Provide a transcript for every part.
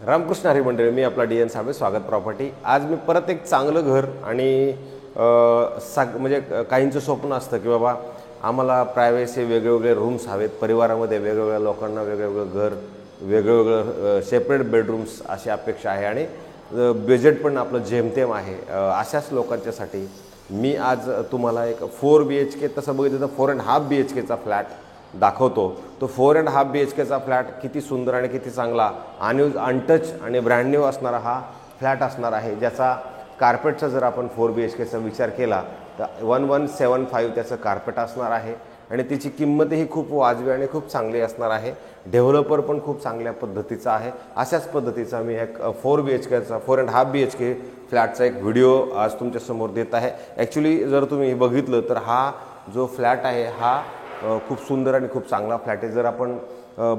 रामकृष्ण हरी मंडळी, मी आपला D N Sable, स्वागत प्रॉपर्टी। आज मी परत एक चांगलं घर आणि म्हणजे काहींचं स्वप्न असतं की बाबा आम्हाला प्रायव्हसी, वेगवेगळे रूम्स हवेत, परिवारामध्ये वेगवेगळ्या लोकांना वेगवेगळं घर, वेगवेगळं सेपरेट बेडरूम्स अशी अपेक्षा आहे आणि बजेट पण आपलं जेमतेम आहे। अशाच लोकांच्यासाठी मी आज तुम्हाला एक 4 BHK, तसं बघितलं तर 4.5 BHKचा फ्लॅट दाखवतो। तो 4.5 BHKचा फ्लॅट किती सुंदर आणि किती चांगला आणि अनटच आणि ब्रँड न्यू असणारा हा फ्लॅट असणार आहे, ज्याचा कार्पेटचा जर आपण 4 BHKचा विचार केला तर 1175 त्याचं कार्पेट असणार आहे आणि त्याची किंमतही खूप वाजवी आणि खूप चांगली असणार आहे। डेव्हलपर पण खूप चांगल्या पद्धतीचा आहे। अशाच पद्धतीचा मी एक 4 BHKचा 4.5 BHK फ्लॅटचा एक व्हिडिओ आज तुमच्यासमोर देत आहे। ॲक्च्युली जर तुम्ही बघितलं तर हा जो फ्लॅट आहे हा खूप सुंदर आणि खूप चांगला फ्लॅट आहे। जर आपण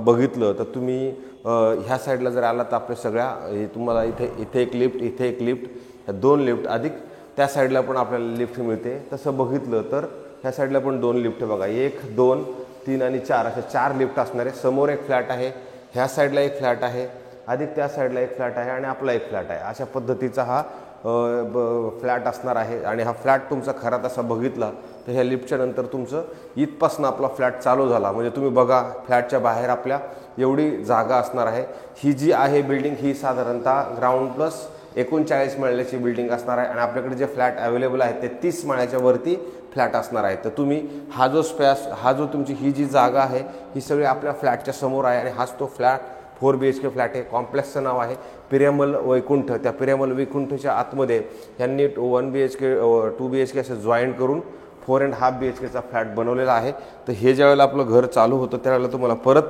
बघितलं तर तुम्ही ह्या साईडला जर आला तर आपल्या सगळ्या तुम्हाला इथे एक लिफ्ट, इथे एक लिफ्ट, ह्या 2 लिफ्ट, अधिक त्या साईडला पण आपल्याला लिफ्ट मिळते। तसं बघितलं तर ह्या साईडला पण 2 लिफ्ट बघा, 1, 2, 3 आणि 4 अशा 4 लिफ्ट असणार आहे। समोर एक फ्लॅट आहे, ह्या साईडला एक फ्लॅट आहे, अधिक त्या साईडला एक फ्लॅट आहे आणि आपला एक फ्लॅट आहे। अशा पद्धतीचा हा फ्लॅट असणार आहे आणि हा फ्लॅट तुमचा खरा तसा बघितला तर ह्या लिफ्टच्या नंतर तुमचं इथपासून आपला फ्लॅट चालू झाला म्हणजे तुम्ही बघा फ्लॅटच्या बाहेर आपल्या एवढी जागा असणार आहे। ही जी आहे बिल्डिंग ही साधारणतः ग्राउंड प्लस 39 मजल्याची बिल्डिंग असणार आहे आणि आपल्याकडे जे फ्लॅट अवेलेबल आहेत ते 30 माळ्याच्या वरती फ्लॅट असणार आहे। तर तुम्ही हा जो स्पेस, हा जो तुमची ही जी जागा आहे ही सगळी आपल्या फ्लॅटच्या समोर आहे आणि हाच तो फ्लॅट 4 BHK फ्लॅट आहे। कॉम्प्लेक्सचं नाव आहे पिरामल वैकुंठ। त्या पिरामल वैकुंठच्या आतमध्ये यांनी 1 BHK 2 BHK असं जॉईन करून 4.5 BHKचा फ्लॅट बनवलेला आहे। तर हे ज्यावेळेला आपलं घर चालू होतं त्यावेळेला तुम्हाला परत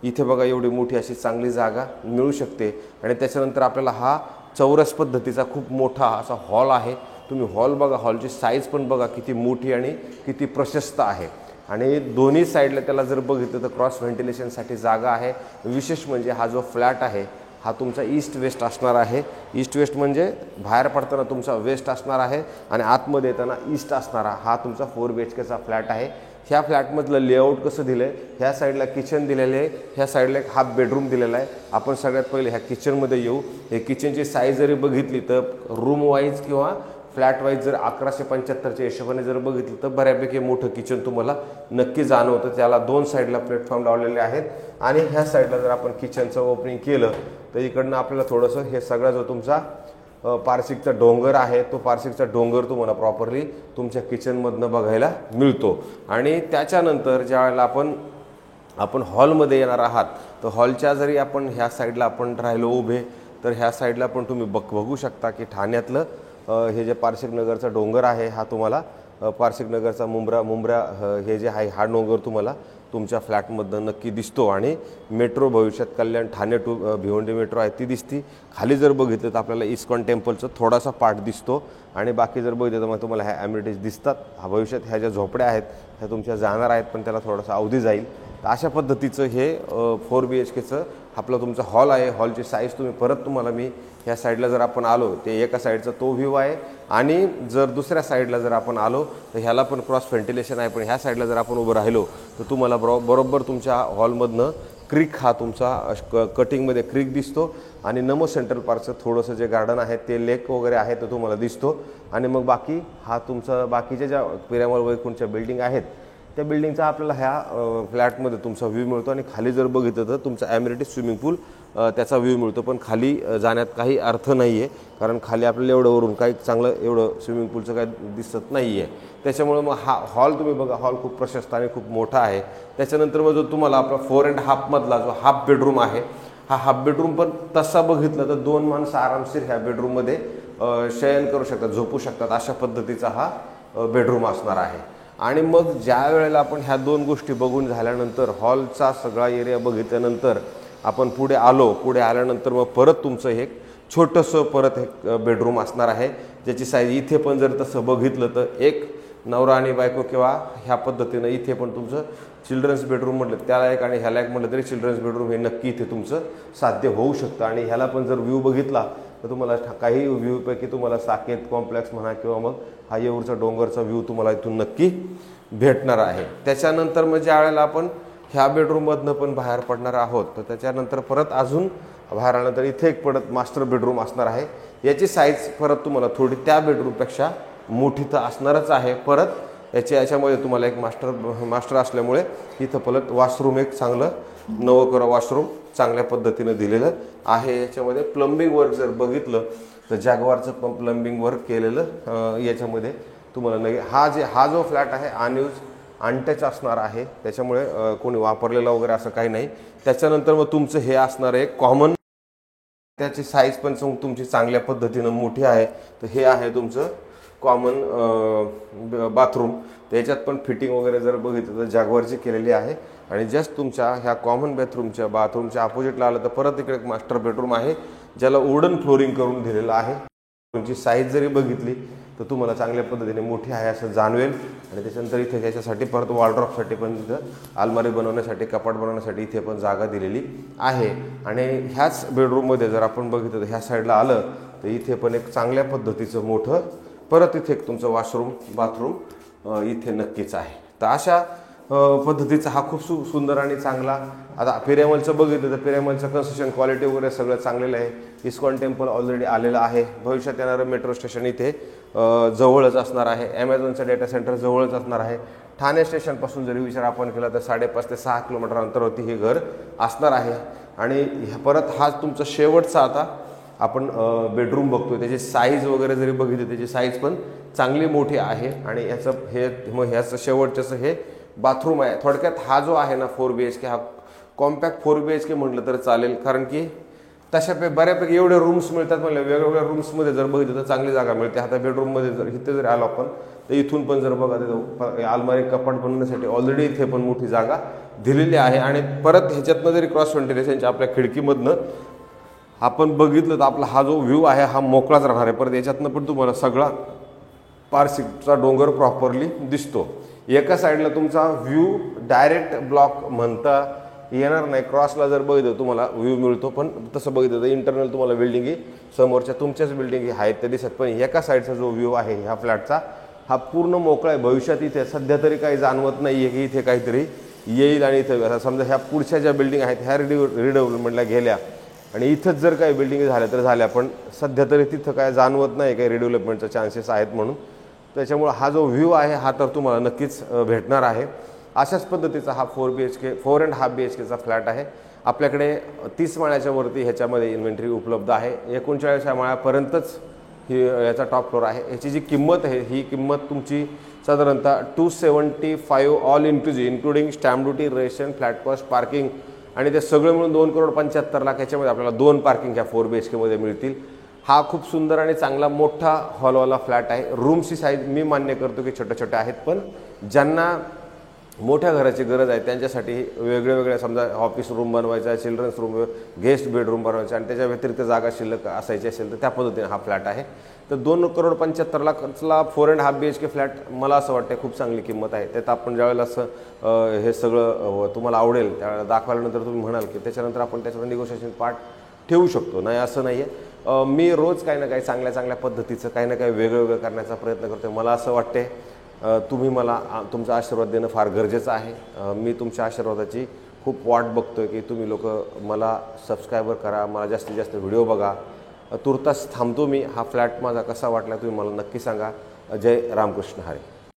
इथे बघा एवढी मोठी अशी चांगली जागा मिळू शकते आणि त्याच्यानंतर आपल्याला हा चौरस पद्धतीचा खूप मोठा असा हॉल आहे। तुम्ही हॉल बघा, हॉलची साईज पण बघा किती मोठी आणि किती प्रशस्त आहे आणि दोन्ही साईडला त्याला जर बघितलं तर क्रॉस व्हेंटिलेशनसाठी जागा आहे। विशेष म्हणजे हा जो फ्लॅट आहे हा तुमचा ईस्ट वेस्ट असणार आहे। ईस्ट वेस्ट म्हणजे बाहेर पडताना तुमचा वेस्ट असणार आहे आणि आतमध्ये येताना ईस्ट असणारा हा तुमचा 4 BHKचा फ्लॅट आहे। ह्या फ्लॅटमधलं लेआउट कसं दिलं आहे, ह्या साईडला किचन दिलेलं आहे, ह्या साईडला एक हाफ बेडरूम दिलेला आहे। आपण सगळ्यात पहिले ह्या किचनमध्ये येऊ। हे किचनची साईज जरी बघितली तर रूम वाईज किंवा फ्लॅट वाईज जर 1175च्या हिशोबाने जर बघितलं तर बऱ्यापैकी मोठं किचन तुम्हाला नक्की जाणवतं। त्याला 2 साईडला प्लॅटफॉर्म लावलेले आहेत आणि ह्या साईडला जर आपण किचनचं ओपनिंग केलं तर इकडनं आपल्याला थोडंसं हे सगळा जो तुमचा पारसिकचा डोंगर आहे तो पारसिकचा डोंगर तुम्हाला प्रॉपरली तुमच्या किचनमधनं बघायला मिळतो। आणि त्याच्यानंतर ज्यावेळेला आपण हॉलमध्ये येणार आहात तर हॉलच्या जरी आपण ह्या साईडला आपण राहिलो उभे तर ह्या साईडला पण तुम्ही बघू शकता की ठाण्यातलं हे जे पारसिक नगरचा डोंगर आहे हा तुम्हाला पारसिक नगरचा मुंब्रा हे जे आहे हा डोंगर तुम्हाला तुमच्या फ्लॅटमधनं नक्की दिसतो आणि मेट्रो भविष्यात कल्याण ठाणे टू भिवंडी मेट्रो आहे ती दिसती। खाली जर बघितलं तर आपल्याला इस्कॉन टेम्पलचं थोडासा पार्ट दिसतो आणि बाकी जर बघितलं तर मग तुम्हाला ह्या ॲम्युनिटीज दिसतात। हा भविष्यात ह्या ज्या झोपड्या आहेत ह्या तुमच्या जाणार आहेत पण त्याला थोडासा अवधी जाईल। तर अशा पद्धतीचं हे 4 BHKचं आपलं तुमचा हॉल आहे। हॉलची साईज तुम्हाला मी ह्या साईडला जर आपण आलो ते एका साईडचा तो व्ह्यू आहे आणि जर दुसऱ्या साईडला जर आपण आलो तर ह्याला पण क्रॉस व्हेंटिलेशन आहे पण ह्या साईडला जर आपण उभं राहिलो तर तुम्हाला बरोबर तुमच्या हॉलमधनं क्रीक हा तुमचा कटिंगमध्ये क्रीक दिसतो आणि नमो सेंट्रल पार्कचं थोडंसं जे गार्डन आहे ते लेक वगैरे आहे तो तुम्हाला दिसतो आणि मग बाकी हा तुमचा बाकीच्या ज्या पिरामल वैकुंठच्या बिल्डिंग आहेत त्या बिल्डिंगचा आपल्याला ह्या फ्लॅटमध्ये तुमचा व्ह्यू मिळतो आणि खाली जर बघितलं तर तुमचा ॲम्युनिटी स्विमिंग पूल त्याचा व्ह्यू मिळतो। पण खाली जाण्यात काही अर्थ नाही आहे कारण खाली आपल्याला एवढं वरून काही चांगलं एवढं स्विमिंग पूलचं काही दिसत नाही आहे। त्याच्यामुळे मग हा हॉल तुम्ही बघा, हॉल खूप प्रशस्त आणि खूप मोठा आहे। त्याच्यानंतर मग जो तुम्हाला आपला 4.5 मधला जो हाफ बेडरूम आहे हा हाफ बेडरूम पण तसा बघितलं तर 2 माणसं आरामशीर ह्या बेडरूममध्ये शयन करू शकतात, झोपू शकतात अशा पद्धतीचा हा बेडरूम असणार आहे। आणि मग ज्या वेळेला आपण ह्या 2 गोष्टी बघून झाल्यानंतर हॉलचा सगळा एरिया बघितल्यानंतर आपण पुढे आल्यानंतर मग परत तुमचं हे छोटंसं परत एक बेडरूम असणार आहे ज्याची साईज इथे पण जर तसं बघितलं तर एक नवरा आणि बायको किंवा ह्या पद्धतीनं इथे पण तुमचं चिल्ड्रन्स बेडरूम म्हटलं त्याला एक आणि ह्याला एक म्हटलं तरी चिल्ड्रन्स बेडरूम हे नक्की इथे तुमचं साध्य होऊ शकतं। आणि ह्याला पण जर व्ह्यू बघितला तर तुम्हाला काही व्ह्यूपैकी तुम्हाला साकेत कॉम्प्लेक्स म्हणा किंवा मग हा येऊरचा डोंगरचा व्ह्यू तुम्हाला इथून नक्की भेटणार आहे। त्याच्यानंतर मग ज्या वेळेला आपण ह्या बेडरूममधनं पण बाहेर पडणार आहोत तर त्याच्यानंतर परत अजून बाहेर आल्यानंतर इथे एक परत मास्टर बेडरूम असणार आहे। याची साईज परत तुम्हाला थोडी त्या बेडरूमपेक्षा मोठी तर असणारच आहे। परत याच्यामध्ये तुम्हाला एक मास्टर असल्यामुळे इथं परत वॉशरूम एक चांगलं नवकरा वॉशरूम चांगल्या पद्धतीने दिलेलं आहे। याच्यामध्ये प्लंबिंग वर्क जर बघितलं तर जॅगवारचं पण प्लंबिंग वर्क केलेलं याच्यामध्ये तुम्हाला नाही। हा जो फ्लॅट आहे अनयूज अनटच असणार आहे, त्याच्यामुळे कोणी वापरलेला वगैरे असं काही नाही। त्याच्यानंतर मग तुमचं हे असणार आहे कॉमन, त्याची साईज पण तुमची चांगल्या पद्धतीनं मोठी आहे। तर हे आहे तुमचं कॉमन बाथरूम। त्याच्यात पण फिटिंग वगैरे जर बघितलं तर जॅगवारची केलेली आहे। आणि जस्ट तुमच्या ह्या कॉमन बाथरूमच्या अपोजिटला आलं तर परत इकडे एक मास्टर बेडरूम आहे ज्याला वुडन फ्लोरिंग करून दिलेलं आहे। तुमची साईज जरी बघितली तर तुम्हाला चांगल्या पद्धतीने मोठी आहे असं जाणवेल। आणि त्याच्यानंतर इथे त्याच्यासाठी परत वॉलड्रॉपसाठी पण तिथं अलमारी बनवण्यासाठी कपाट बनवण्यासाठी इथे पण जागा दिलेली आहे। आणि ह्याच बेडरूममध्ये जर आपण बघितलं तर ह्या साईडला आलं तर इथे पण एक चांगल्या पद्धतीचं मोठं परत इथे एक तुमचं वॉशरूम बाथरूम इथे नक्कीच आहे। तर अशा पद्धतीचा हा खूप सुंदर आणि चांगला, आता पिरेमलचं बघितलं तर पिरेमलचं कन्स्ट्रक्शन क्वालिटी वगैरे सगळं चांगलेलं आहे। इस्कॉन टेम्पल ऑलरेडी आलेलं आहे। भविष्यात येणारं मेट्रो स्टेशन इथे जवळच असणार आहे। ॲमेझॉनचं डेटा सेंटर जवळच असणार आहे। ठाणे स्टेशनपासून जरी विचार आपण केला तर 5.5 ते 6 किलोमीटर अंतरावरती हे घर असणार आहे। आणि परत हा तुमचा शेवटचा आता आपण बेडरूम बघतोय, त्याची साईज वगैरे जरी बघितली त्याची साईज पण चांगली मोठी आहे। आणि याचं ह्याचं शेवटचं हे बाथरूम आहे। थोडक्यात हा जो आहे ना 4 BHK हा कॉम्पॅक्ट 4 BHK म्हटलं तर चालेल, कारण की तशा बऱ्यापैकी एवढे रूम्स मिळतात म्हणलं वेगवेगळ्या रूम्समध्ये जर बघितलं तर चांगली जागा मिळते। आता बेडरूममध्ये जर इथे जर आलो आपण तर इथून पण जर बघा तर अलमारी कपाट बनवण्यासाठी ऑलरेडी इथे पण मोठी जागा दिलेली आहे। आणि परत ह्याच्यातनं जरी क्रॉस व्हेंटिलेशनच्या आपल्या खिडकीमधनं आपण बघितलं तर आपला हा जो व्ह्यू आहे हा मोकळाच राहणार आहे। परत याच्यातनं पण तुम्हाला सगळा पारसिकचा डोंगर प्रॉपरली दिसतो। एका साईडला तुमचा व्ह्यू डायरेक्ट ब्लॉक म्हणता येणार नाही, क्रॉसला जर बघितलं तुम्हाला व्ह्यू मिळतो, पण तसं बघितलं तर इंटरनल तुम्हाला बिल्डिंगी समोरच्या तुमच्याच बिल्डिंगी आहेत ते दिसत। पण एका साईडचा जो व्ह्यू आहे ह्या फ्लॅटचा हा पूर्ण मोकळा आहे। भविष्यात इथे सध्या तरी काही जाणवत नाही आहे की इथे काहीतरी येईल। आणि इथे समजा ह्या पुढच्या ज्या बिल्डिंग आहेत ह्या रिडेव्हलपमेंटला गेल्या आणि इथंच जर काही बिल्डिंग झाल्या तर झाल्या, पण सध्या तरी तिथं काय जाणवत नाही काही रिडेव्हलपमेंटचे चान्सेस आहेत म्हणून। त्याच्यामुळे हा जो व्ह्यू आहे हा तर तुम्हाला नक्कीच भेटणार आहे। अशाच पद्धतीचा हा 4.5 BHKचा फ्लॅट आहे। आपल्याकडे 30 माळ्याच्या वरती ह्याच्यामध्ये इन्व्हेंटरी उपलब्ध आहे। 39 माळ्यापर्यंतच ही याचा टॉप फ्लोर आहे। याची जी किंमत आहे ही किंमत तुमची साधारणतः 275 all including stamp duty, ration, flat cost, parking आणि ते सगळं मिळून 2,75,00,000 याच्यामध्ये आपल्याला 2 पार्किंग ह्या 4 BHKमध्ये मिळतील। हा खूप सुंदर आणि चांगला मोठा हॉलवाला फ्लॅट आहे। रूमची साईज मी मान्य करतो की छोट्या छोट्या आहेत, पण ज्यांना मोठ्या घराची गरज आहे त्यांच्यासाठी वेगळे समजा ऑफिस रूम बनवायचा, चिल्ड्रन्स रूम, गेस्ट बेडरूम बनवायचा आणि त्याच्या व्यतिरिक्त जागा शिल्लक असायची असेल तर त्या पद्धतीने हा फ्लॅट आहे। तर 2,75,00,000ला 4.5 BHK फ्लॅट मला असं वाटतं खूप चांगली किंमत आहे। त्यात आपण ज्यावेळेला असं हे सगळं तुम्हाला आवडेल त्यावेळेला दाखवल्यानंतर तुम्ही म्हणाल की त्याच्यानंतर आपण त्याच्यावर निगोशिएशन पार्ट ठेवू शकतो, नाही असं नाही आहे। मी रोज काही ना काही चांगल्या पद्धतीचं काही ना काही वेगळं करण्याचा प्रयत्न करतो। मला असं वाटते तुम्ही मला तुमचा आशीर्वाद देणं फार गरजेचं आहे। मी तुमच्या आशीर्वादाची खूप वाट बघतोय की तुम्ही लोक मला सबस्क्राईबर करा, मला जास्तीत जास्त व्हिडिओ बघा। तुर्तास थांबतो मी। हा फ्लॅट माझा कसा वाटला तुम्ही मला नक्की सांगा। जय रामकृष्ण हरी।